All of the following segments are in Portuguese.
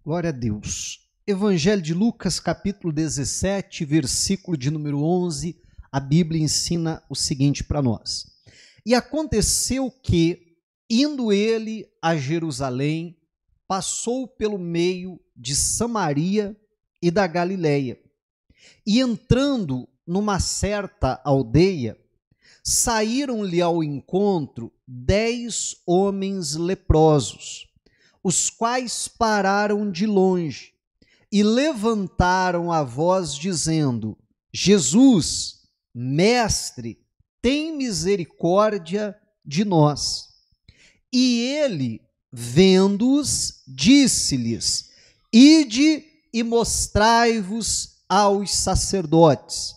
Glória a Deus. Evangelho de Lucas, capítulo 17, versículo de número 11, a Bíblia ensina o seguinte para nós. E aconteceu que, indo ele a Jerusalém, passou pelo meio de Samaria e da Galileia. E entrando numa certa aldeia, saíram-lhe ao encontro 10 homens leprosos, os quais pararam de longe e levantaram a voz dizendo: Jesus, mestre, tem misericórdia de nós. E ele, vendo-os, disse-lhes: Ide e mostrai-vos aos sacerdotes.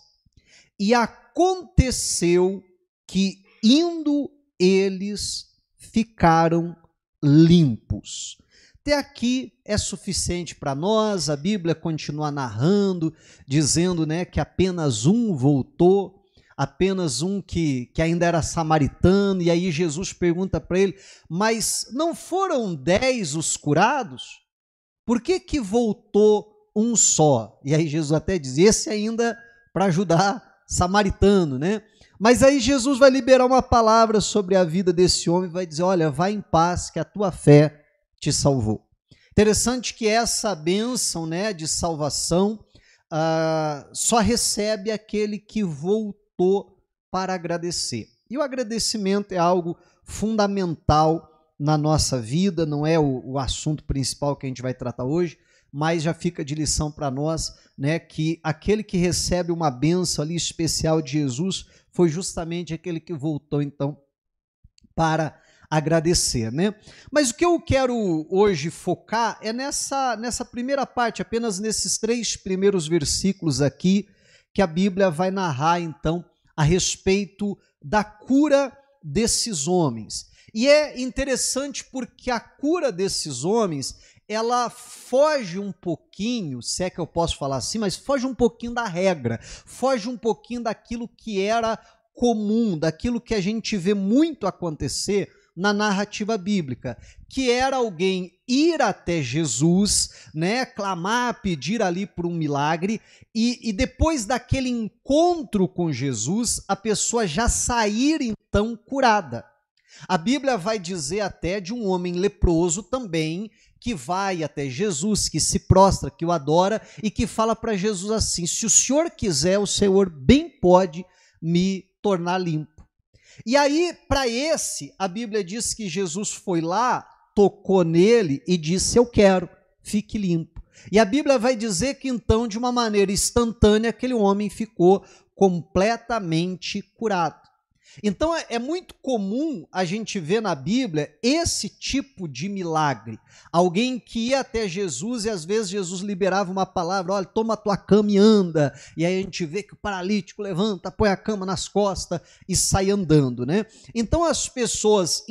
E aconteceu que, indo eles, ficaram limpos. Até aqui é suficiente para nós. A Bíblia continua narrando, dizendo, que apenas um voltou, apenas um que ainda era samaritano, e aí Jesus pergunta para ele: mas não foram 10 os curados? Por que voltou um só? E aí Jesus até diz, esse ainda para ajudar samaritano, Mas aí Jesus vai liberar uma palavra sobre a vida desse homem, vai dizer: olha, vai em paz, que a tua fé te salvou. Interessante que essa bênção, de salvação só recebe aquele que voltou para agradecer. E o agradecimento é algo fundamental na nossa vida, não é o assunto principal que a gente vai tratar hoje, mas já fica de lição para nós, que aquele que recebe uma bênção ali especial de Jesus foi justamente aquele que voltou, então, para agradecer, Mas o que eu quero hoje focar é nessa primeira parte, apenas nesses 3 primeiros versículos aqui, que a Bíblia vai narrar, então, a respeito da cura desses homens. E é interessante porque a cura desses homens, ela foge um pouquinho, se é que eu posso falar assim, mas foge um pouquinho da regra, foge um pouquinho daquilo que era comum, daquilo que a gente vê muito acontecer na narrativa bíblica, que era alguém ir até Jesus, clamar, pedir ali por um milagre, e depois daquele encontro com Jesus, a pessoa já sair então curada. A Bíblia vai dizer até de um homem leproso também, que vai até Jesus, que se prostra, que o adora, e que fala para Jesus assim: se o Senhor quiser, o Senhor bem pode me tornar limpo. E aí, para esse, a Bíblia diz que Jesus foi lá, tocou nele e disse: eu quero, fique limpo. E a Bíblia vai dizer que então, de uma maneira instantânea, aquele homem ficou completamente curado. Então é muito comum a gente ver na Bíblia esse tipo de milagre. Alguém que ia até Jesus e às vezes Jesus liberava uma palavra: olha, toma a tua cama e anda. E aí a gente vê que o paralítico levanta, põe a cama nas costas e sai andando, Então as pessoas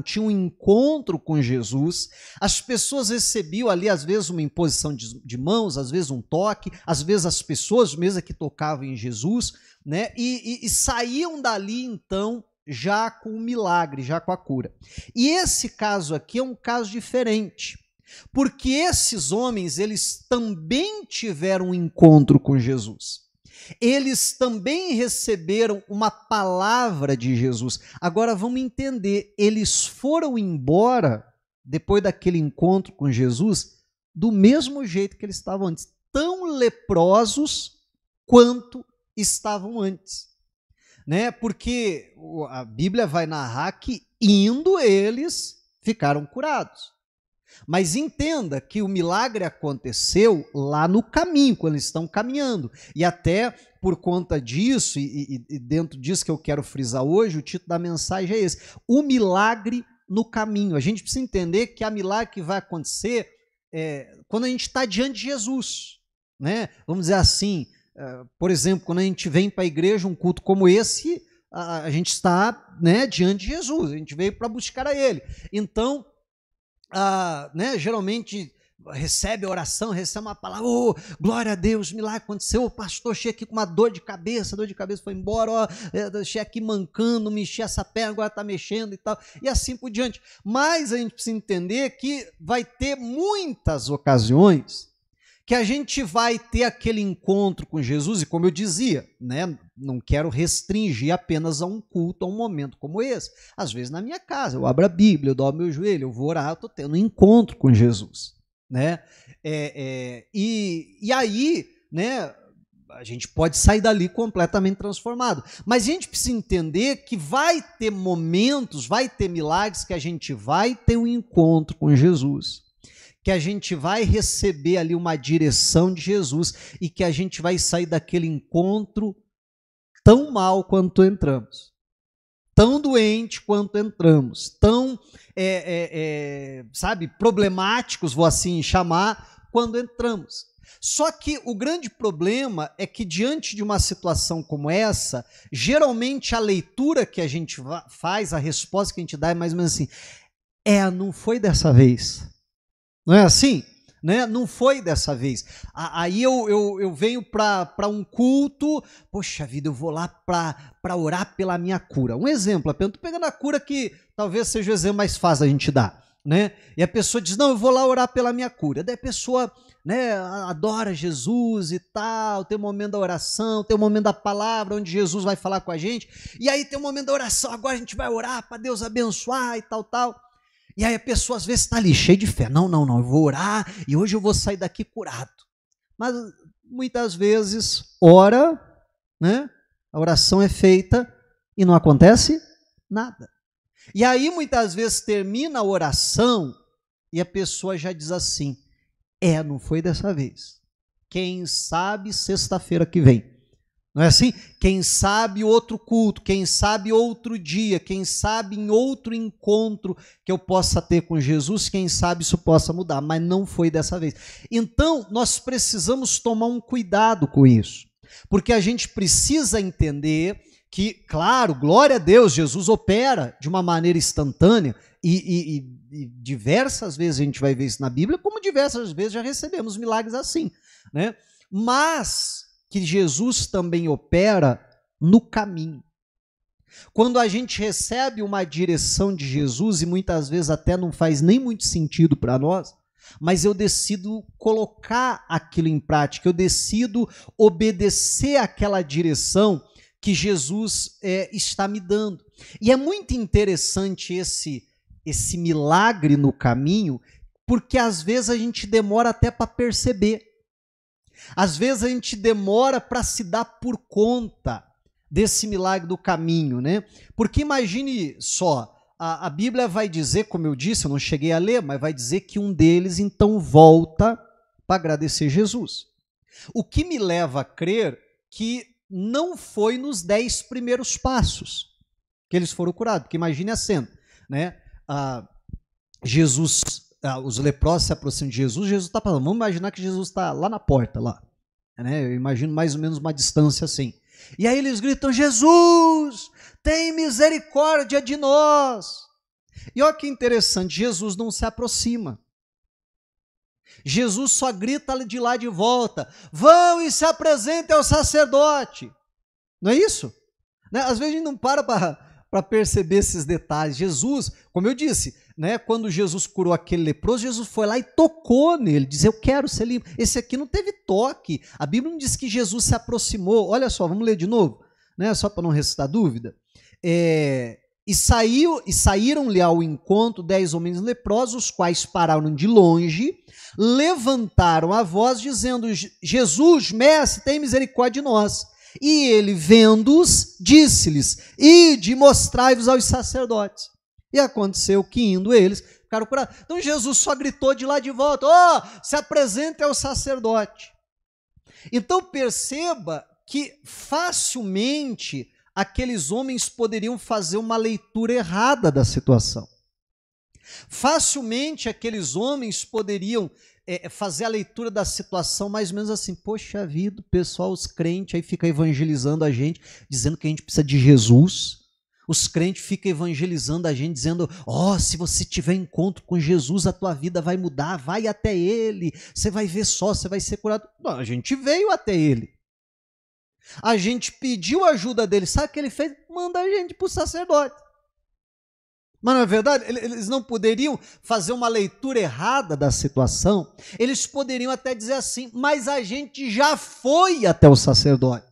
tinham um encontro com Jesus, as pessoas recebiam ali às vezes uma imposição de mãos, às vezes um toque, às vezes as pessoas mesmo que tocavam em Jesus, e saíam dali então já com o milagre, já com a cura. E esse caso aqui é um caso diferente, porque esses homens, eles também tiveram um encontro com Jesus. Eles também receberam uma palavra de Jesus. Agora vamos entender, eles foram embora depois daquele encontro com Jesus do mesmo jeito que eles estavam antes, tão leprosos quanto estavam antes, porque a Bíblia vai narrar que indo eles ficaram curados, mas entenda que o milagre aconteceu lá no caminho, quando eles estão caminhando, e até por conta disso, e dentro disso que eu quero frisar hoje, o título da mensagem é esse: o milagre no caminho. A gente precisa entender que a milagre que vai acontecer quando a gente está diante de Jesus, vamos dizer assim. Por exemplo, quando a gente vem para a igreja, um culto como esse, a gente está diante de Jesus, a gente veio para buscar a Ele. Então, geralmente recebe a oração, recebe uma palavra, oh, glória a Deus, milagre aconteceu, o pastor chega aqui com uma dor de cabeça foi embora, ó, chega aqui mancando, mexi essa perna, agora está mexendo e tal, e assim por diante. Mas a gente precisa entender que vai ter muitas ocasiões que a gente vai ter aquele encontro com Jesus, e como eu dizia, né, não quero restringir apenas a um culto, a um momento como esse. Às vezes na minha casa, eu abro a Bíblia, eu dobro meu joelho, eu vou orar, eu estou tendo um encontro com Jesus, né? E aí, né, a gente pode sair dali completamente transformado, mas a gente precisa entender que vai ter momentos, vai ter milagres que a gente vai ter um encontro com Jesus, que a gente vai receber ali uma direção de Jesus e que a gente vai sair daquele encontro tão mal quanto entramos, tão doente quanto entramos, tão, sabe, problemáticos, vou assim chamar, quando entramos. Só que o grande problema é que diante de uma situação como essa, geralmente a leitura que a gente faz, a resposta que a gente dá é mais ou menos assim, não foi dessa vez. Não é assim? Né? Não foi dessa vez. Aí eu venho para um culto, poxa vida, eu vou lá para orar pela minha cura. Um exemplo, eu estou pegando a cura que talvez seja o exemplo mais fácil a gente dar. Né? E a pessoa diz, não, eu vou lá orar pela minha cura. Daí a pessoa, né, adora Jesus e tal, tem o momento da oração, tem o momento da palavra, onde Jesus vai falar com a gente, e aí tem o momento da oração, agora a gente vai orar para Deus abençoar e tal. E aí a pessoa às vezes está ali, cheia de fé. Não, eu vou orar e hoje eu vou sair daqui curado. Mas muitas vezes ora, né? A oração é feita e não acontece nada. E aí muitas vezes termina a oração e a pessoa já diz assim, não foi dessa vez. Quem sabe sexta-feira que vem. Não é assim? Quem sabe outro culto, quem sabe outro dia, quem sabe em outro encontro que eu possa ter com Jesus, quem sabe isso possa mudar, mas não foi dessa vez. Então, nós precisamos tomar um cuidado com isso, porque a gente precisa entender que, claro, glória a Deus, Jesus opera de uma maneira instantânea e diversas vezes a gente vai ver isso na Bíblia, como diversas vezes já recebemos milagres assim, né? Mas que Jesus também opera no caminho. Quando a gente recebe uma direção de Jesus, e muitas vezes até não faz nem muito sentido para nós, mas eu decido colocar aquilo em prática, eu decido obedecer àquela direção que Jesus está me dando. E é muito interessante esse milagre no caminho, porque às vezes a gente demora até para perceber. Às vezes a gente demora para se dar por conta desse milagre do caminho, né? Porque imagine só, a Bíblia vai dizer, como eu disse, eu não cheguei a ler, mas vai dizer que um deles então volta para agradecer Jesus. O que me leva a crer que não foi nos 10 primeiros passos que eles foram curados, porque imagine a cena, né? Os leprosos se aproximam de Jesus, Jesus está falando, vamos imaginar que Jesus está lá na porta, lá, né? Eu imagino mais ou menos uma distância assim, e aí eles gritam, Jesus, tem misericórdia de nós, e olha que interessante, Jesus não se aproxima, Jesus só grita de lá de volta, vão e se apresentem ao sacerdote, não é isso? Né? Às vezes a gente não para perceber esses detalhes. Jesus, como eu disse, né, quando Jesus curou aquele leproso, Jesus foi lá e tocou nele, disse, eu quero ser limpo. Esse aqui não teve toque. A Bíblia não diz que Jesus se aproximou. Olha só, vamos ler de novo, né, só para não restar dúvida. E saíram-lhe ao encontro 10 homens leprosos, os quais pararam de longe, levantaram a voz, dizendo, Jesus, mestre, tem misericórdia de nós. E ele, vendo-os, disse-lhes, ide, mostrai-vos aos sacerdotes. E aconteceu que, indo eles, ficaram curados. Então Jesus só gritou de lá de volta, se apresente ao sacerdote. Então perceba que facilmente aqueles homens poderiam fazer uma leitura errada da situação. Facilmente aqueles homens poderiam fazer a leitura da situação mais ou menos assim, poxa vida, o pessoal, os crentes aí fica evangelizando a gente, dizendo que a gente precisa de Jesus. os crentes ficam evangelizando a gente, dizendo, se você tiver encontro com Jesus, a tua vida vai mudar, vai até Ele, você vai ver só, você vai ser curado. Não, a gente veio até Ele. A gente pediu a ajuda dele, sabe o que ele fez? Manda a gente para o sacerdote. Mas não é verdade? Eles não poderiam fazer uma leitura errada da situação, eles poderiam até dizer assim, mas a gente já foi até o sacerdote.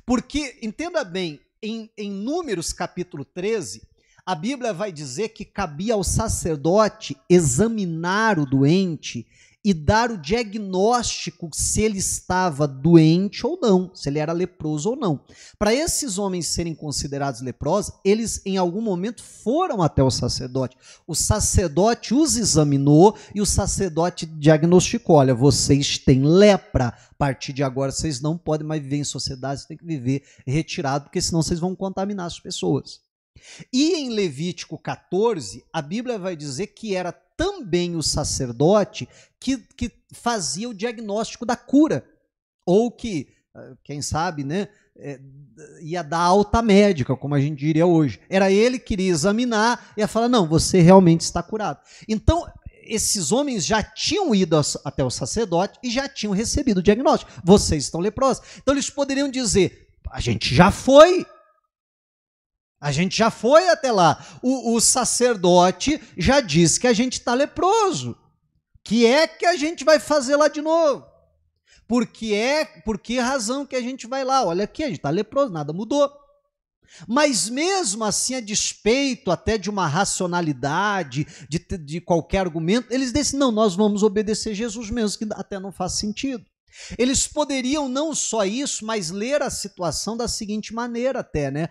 Porque, entenda bem, em Números capítulo 13, a Bíblia vai dizer que cabia ao sacerdote examinar o doente e dar o diagnóstico se ele estava doente ou não, se ele era leproso ou não. Para esses homens serem considerados leprosos, eles em algum momento foram até o sacerdote os examinou e o sacerdote diagnosticou, olha, vocês têm lepra, a partir de agora vocês não podem mais viver em sociedade, vocês têm que viver retirado, porque senão vocês vão contaminar as pessoas. E em Levítico 14, a Bíblia vai dizer que era também o sacerdote que fazia o diagnóstico da cura, ou que, quem sabe, né, ia dar alta médica, como a gente diria hoje. Era ele que iria examinar e ia falar, não, você realmente está curado. Então, esses homens já tinham ido até o sacerdote e já tinham recebido o diagnóstico. Vocês estão leprosos. Então, eles poderiam dizer, a gente já foi. A gente já foi até lá. O sacerdote já disse que a gente está leproso. Que é que a gente vai fazer lá de novo? Por que razão que a gente vai lá? Olha aqui, a gente está leproso, nada mudou. Mas mesmo assim, a despeito até de uma racionalidade, de qualquer argumento, eles dizem, não, nós vamos obedecer Jesus mesmo, que até não faz sentido. Eles poderiam não só isso, mas ler a situação da seguinte maneira até, né?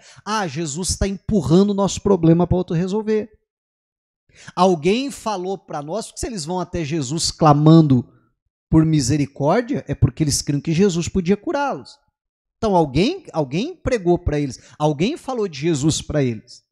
Jesus está empurrando o nosso problema para outro resolver. Alguém falou para nós, porque se eles vão até Jesus clamando por misericórdia, é porque eles criam que Jesus podia curá-los. Então alguém pregou para eles, alguém falou de Jesus para eles.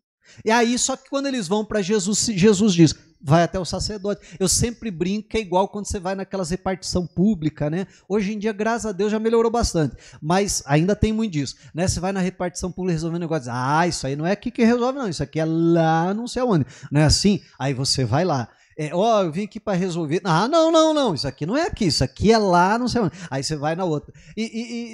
E aí, só que quando eles vão para Jesus, Jesus diz, vai até o sacerdote. Eu sempre brinco que é igual quando você vai naquelas repartição pública, né? Hoje em dia, graças a Deus, já melhorou bastante, mas ainda tem muito disso, né? Você vai na repartição pública resolver um negócio, isso aí não é aqui que resolve não, isso aqui é lá não sei aonde, não é assim? Aí você vai lá, eu vim aqui para resolver, não, isso aqui não é aqui, isso aqui é lá não sei aonde, aí você vai na outra,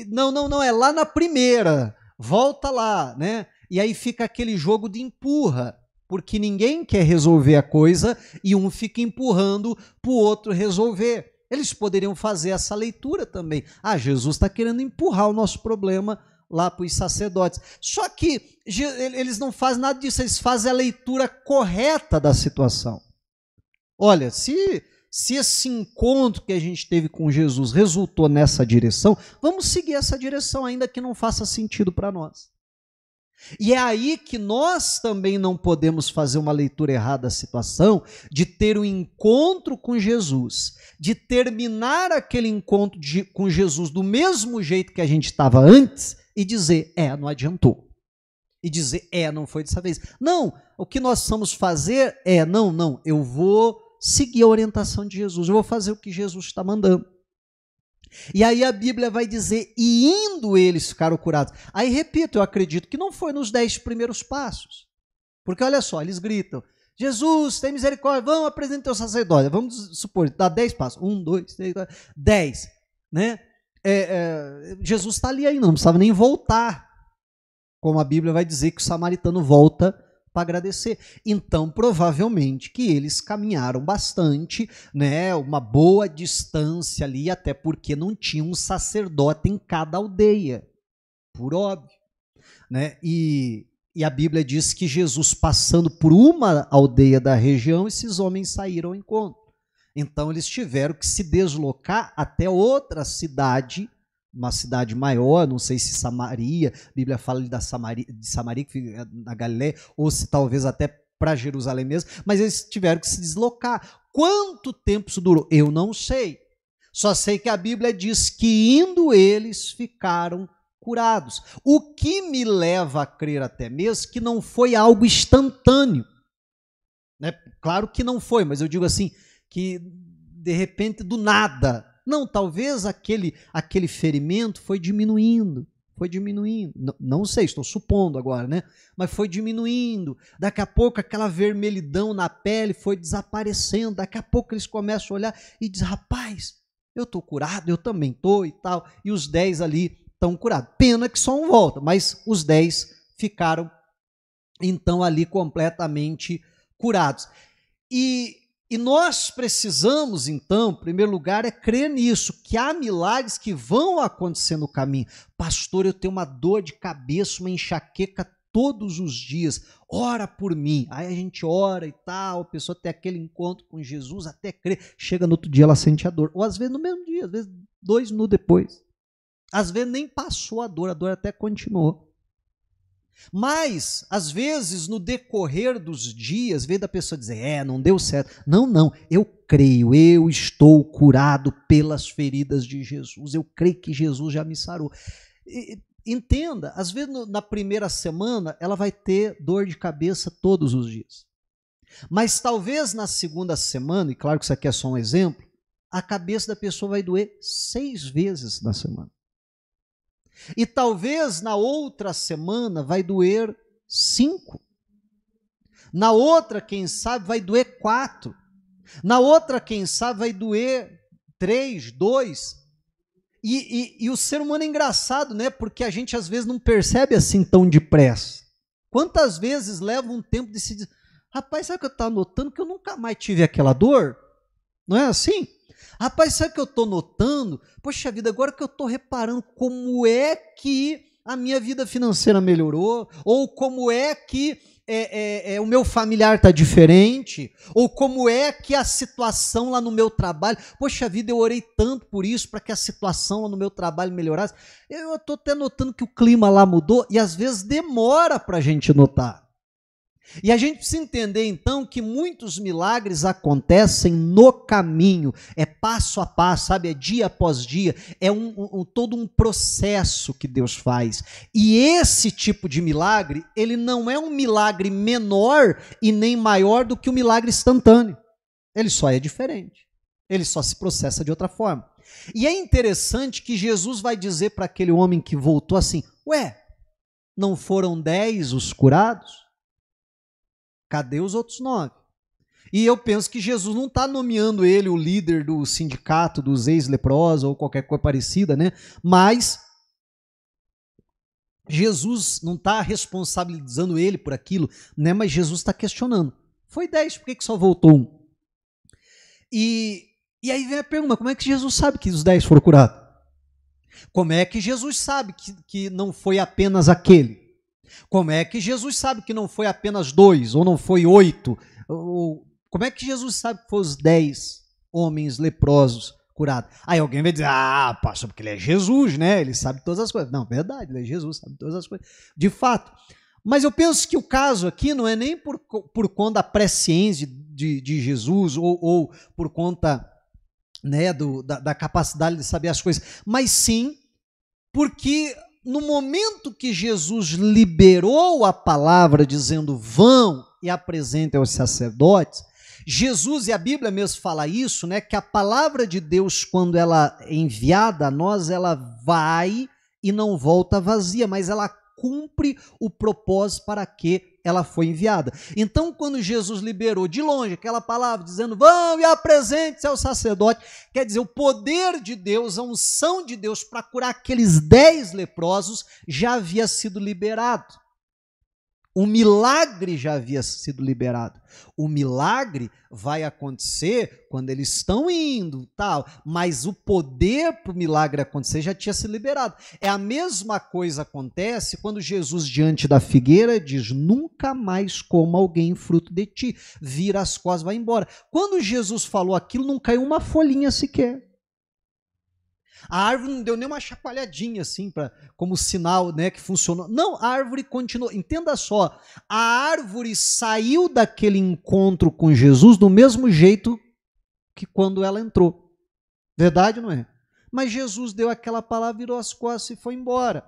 não, é lá na primeira, volta lá, né? E aí fica aquele jogo de empurra, porque ninguém quer resolver a coisa e um fica empurrando para o outro resolver. Eles poderiam fazer essa leitura também. Jesus está querendo empurrar o nosso problema lá para os sacerdotes. Só que eles não fazem nada disso, eles fazem a leitura correta da situação. Olha, se esse encontro que a gente teve com Jesus resultou nessa direção, vamos seguir essa direção, ainda que não faça sentido para nós. E é aí que nós também não podemos fazer uma leitura errada da situação, de ter um encontro com Jesus, de terminar aquele encontro com Jesus do mesmo jeito que a gente estava antes e dizer, não adiantou. E dizer, não foi dessa vez. Não, o que nós precisamos fazer não, eu vou seguir a orientação de Jesus, eu vou fazer o que Jesus está mandando. E aí a Bíblia vai dizer, e indo eles ficaram curados. Aí, repito, eu acredito que não foi nos 10 primeiros passos. Porque olha só, eles gritam, Jesus, tem misericórdia, vamos apresentar o sacerdote. Vamos supor, dá 10 passos. 1, 2, 3, 4, 10. Né? Jesus está ali ainda, não precisava nem voltar. Como a Bíblia vai dizer que o samaritano volta para agradecer. Então, provavelmente que eles caminharam bastante, né, uma boa distância ali, até porque não tinha um sacerdote em cada aldeia, por óbvio, né? E a Bíblia diz que Jesus, passando por uma aldeia da região, esses homens saíram ao encontro. Então, eles tiveram que se deslocar até outra cidade, uma cidade maior, não sei se Samaria, a Bíblia fala de Samaria, que fica na Galileia, ou se talvez até para Jerusalém mesmo, mas eles tiveram que se deslocar. Quanto tempo isso durou? Eu não sei. Só sei que a Bíblia diz que indo eles ficaram curados. O que me leva a crer até mesmo que não foi algo instantâneo. Né? Claro que não foi, mas eu digo assim, que de repente do nada. Não, talvez aquele ferimento foi diminuindo, foi diminuindo. Não sei, estou supondo agora, né? Mas foi diminuindo. Daqui a pouco aquela vermelhidão na pele foi desaparecendo. Daqui a pouco eles começam a olhar e dizem, rapaz, eu estou curado, eu também estou e tal. E os 10 ali estão curados. Pena que só um volta, mas os 10 ficaram então ali completamente curados. E nós precisamos, então, em primeiro lugar, crer nisso, que há milagres que vão acontecer no caminho. Pastor, eu tenho uma dor de cabeça, uma enxaqueca todos os dias, ora por mim. Aí a gente ora e tal, a pessoa tem aquele encontro com Jesus, até crer, chega no outro dia ela sente a dor. Ou às vezes no mesmo dia, às vezes 2 minutos depois. Às vezes nem passou a dor até continuou. Mas, às vezes, no decorrer dos dias, às vezes a pessoa dizer, não deu certo. Não, eu creio, eu estou curado pelas feridas de Jesus, eu creio que Jesus já me sarou. Entenda, às vezes na primeira semana ela vai ter dor de cabeça todos os dias. Mas talvez na segunda semana, e claro que isso aqui é só um exemplo, a cabeça da pessoa vai doer 6 vezes na semana. E talvez na outra semana vai doer 5. Na outra, quem sabe, vai doer 4. Na outra, quem sabe, vai doer 3, 2. E o ser humano é engraçado, né? Porque a gente às vezes não percebe assim tão depressa. Quantas vezes leva um tempo de se dizer, rapaz, sabe o que eu estou notando? Que eu nunca mais tive aquela dor? Não é assim? Rapaz, sabe o que eu estou notando? Poxa vida, agora que eu estou reparando como é que a minha vida financeira melhorou, ou como é que o meu familiar está diferente, ou como é que a situação lá no meu trabalho, poxa vida, eu orei tanto por isso, para que a situação lá no meu trabalho melhorasse. Eu estou até notando que o clima lá mudou, e às vezes demora para a gente notar. E a gente precisa entender, então, que muitos milagres acontecem no caminho, é passo a passo, sabe? É dia após dia, é todo um processo que Deus faz. E esse tipo de milagre, ele não é um milagre menor e nem maior do que o milagre instantâneo. Ele só é diferente, ele só se processa de outra forma. E é interessante que Jesus vai dizer para aquele homem que voltou assim, não foram 10 os curados? Cadê os outros 9? E eu penso que Jesus não está nomeando ele o líder do sindicato dos ex-leprosos ou qualquer coisa parecida, né? Mas Jesus não está responsabilizando ele por aquilo, né? Mas Jesus está questionando. Foi 10, por que só voltou 1? E aí vem a pergunta, como é que Jesus sabe que os 10 foram curados? Como é que Jesus sabe que não foi apenas aquele? Como é que Jesus sabe que não foi apenas 2, ou não foi 8? Como é que Jesus sabe que foram os 10 homens leprosos curados? Aí alguém vai dizer, pastor, porque ele é Jesus, né? Ele sabe todas as coisas. Não, verdade, ele é Jesus, sabe todas as coisas. De fato. Mas eu penso que o caso aqui não é nem por conta da presciência de Jesus, ou por conta, né, da capacidade de saber as coisas, mas sim porque no momento que Jesus liberou a palavra dizendo vão e apresentem aos sacerdotes, Jesus, e a Bíblia mesmo fala isso, né, que a palavra de Deus, quando ela é enviada a nós, ela vai e não volta vazia, mas ela cumpre o propósito para que ela foi enviada. Então, quando Jesus liberou de longe aquela palavra, dizendo, vão e apresente-se ao sacerdote, quer dizer, o poder de Deus, a unção de Deus para curar aqueles 10 leprosos já havia sido liberado. O milagre já havia sido liberado. O milagre vai acontecer quando eles estão indo, tal, mas o poder para o milagre acontecer já tinha sido liberado. É a mesma coisa acontece quando Jesus, diante da figueira, diz, nunca mais coma alguém fruto de ti, vira as costas, vai embora. Quando Jesus falou aquilo, não caiu uma folhinha sequer. A árvore não deu nem uma chacoalhadinha assim, como sinal, né, que funcionou. Não, a árvore continuou. Entenda só, a árvore saiu daquele encontro com Jesus do mesmo jeito que quando ela entrou. Verdade ou não é? Mas Jesus deu aquela palavra, virou as costas e foi embora.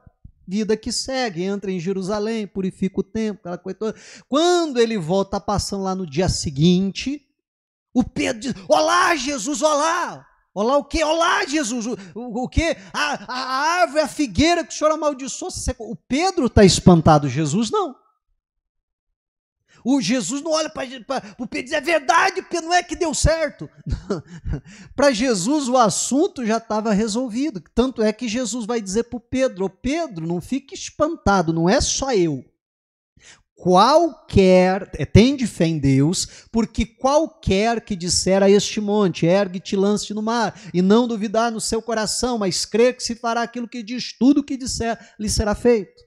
Vida que segue, entra em Jerusalém, purifica o templo, aquela coisa toda. Quando ele volta passando lá no dia seguinte, o Pedro diz, olá Jesus, olá! Olá o quê? Olá, Jesus! O quê? A árvore, a figueira que o Senhor amaldiçoou. O Pedro está espantado, Jesus não. O Jesus não olha para o Pedro e diz, é verdade, porque não é que deu certo. Para Jesus o assunto já estava resolvido. Tanto é que Jesus vai dizer para o Pedro, Pedro, não fique espantado, não é só eu. Tende fé em Deus, porque qualquer que disser a este monte, ergue-te e lance-te no mar, e não duvidar no seu coração, mas crer que se fará aquilo que diz, tudo o que disser lhe será feito.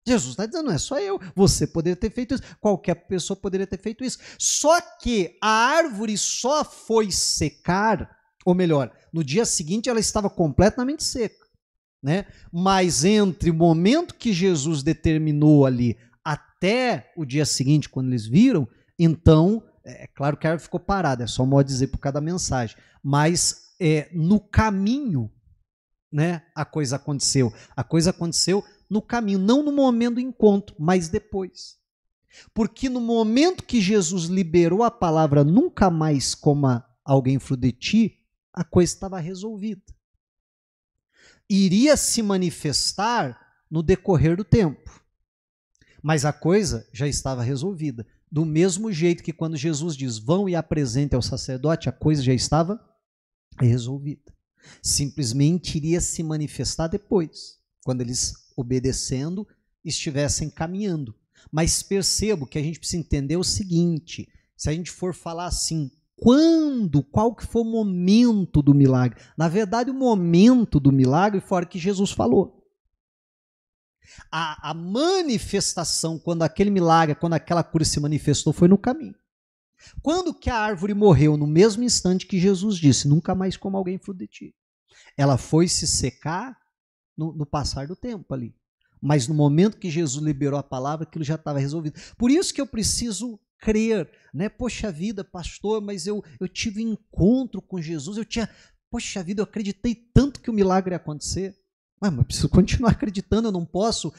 Jesus está dizendo, não é só eu, você poderia ter feito isso, qualquer pessoa poderia ter feito isso. Só que a árvore só foi secar, ou melhor, no dia seguinte ela estava completamente seca, né? Mas entre o momento que Jesus determinou ali até o dia seguinte, quando eles viram, então, é claro que a árvore ficou parada, é só um modo de dizer por cada mensagem, mas no caminho, né, a coisa aconteceu no caminho, não no momento do encontro, mas depois. Porque no momento que Jesus liberou a palavra nunca mais coma alguém fruto de ti, a coisa estava resolvida. Iria se manifestar no decorrer do tempo, mas a coisa já estava resolvida. Do mesmo jeito que quando Jesus diz, vão e apresentem ao sacerdote, a coisa já estava resolvida. Simplesmente iria se manifestar depois, quando eles, obedecendo, estivessem caminhando. Mas percebo que a gente precisa entender o seguinte, se a gente for falar assim, qual que foi o momento do milagre? Na verdade, o momento do milagre foi a hora que Jesus falou. A manifestação, quando aquele milagre, quando aquela cura se manifestou, foi no caminho. Quando que a árvore morreu? No mesmo instante que Jesus disse, nunca mais coma alguém fruto de ti. Ela foi se secar no passar do tempo ali. Mas no momento que Jesus liberou a palavra, aquilo já estava resolvido. Por isso que eu preciso crer, né? Poxa vida, pastor, mas eu tive encontro com Jesus, poxa vida, eu acreditei tanto que o milagre ia acontecer. Mas eu preciso continuar acreditando, eu não posso.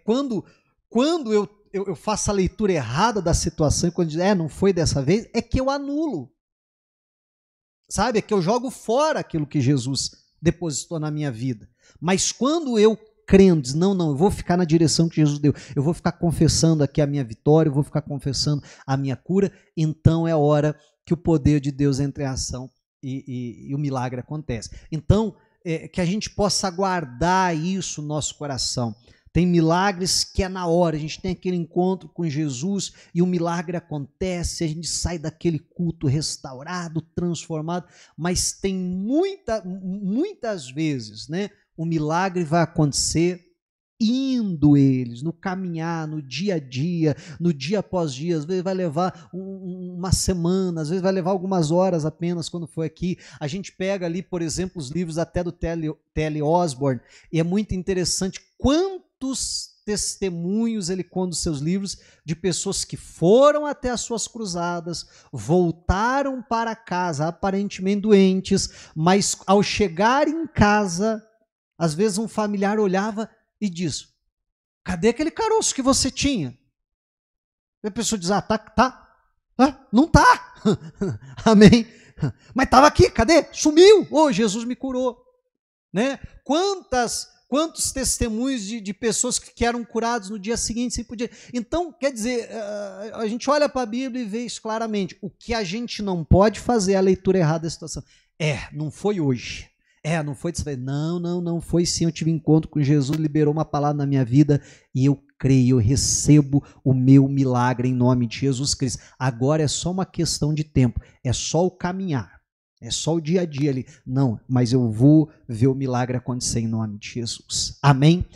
Quando eu faço a leitura errada da situação, e quando diz, não foi dessa vez, é que eu anulo. Sabe? É que eu jogo fora aquilo que Jesus depositou na minha vida. Mas quando eu crendo, diz, não, eu vou ficar na direção que Jesus deu, eu vou ficar confessando aqui a minha vitória, eu vou ficar confessando a minha cura, então é hora que o poder de Deus entra em ação e o milagre acontece. Então, que a gente possa guardar isso no nosso coração. Tem milagres que é na hora, a gente tem aquele encontro com Jesus e o milagre acontece, a gente sai daquele culto restaurado, transformado, mas tem muitas vezes, né, o milagre vai acontecer indo eles, no caminhar, no dia a dia, no dia após dia, às vezes vai levar uma semana, às vezes vai levar algumas horas apenas, quando foi aqui. A gente pega ali, por exemplo, os livros até do T.L. Osborne, e é muito interessante quantos testemunhos ele conta nos seus livros de pessoas que foram até as suas cruzadas, voltaram para casa aparentemente doentes, mas ao chegar em casa, às vezes um familiar olhava e diz, cadê aquele caroço que você tinha? E a pessoa diz, não tá. Amém. Mas estava aqui, cadê? Sumiu. Jesus me curou. Né? Quantos testemunhos de pessoas que eram curados no dia seguinte, se podia. Então, quer dizer, a gente olha para a Bíblia e vê isso claramente. O que a gente não pode fazer é a leitura errada da situação. Não foi hoje. Não foi disso. Não foi sim. Eu tive encontro com Jesus, liberou uma palavra na minha vida e eu creio, eu recebo o meu milagre em nome de Jesus Cristo. Agora é só uma questão de tempo, é só o caminhar, é só o dia a dia ali. Não, mas eu vou ver o milagre acontecer em nome de Jesus. Amém?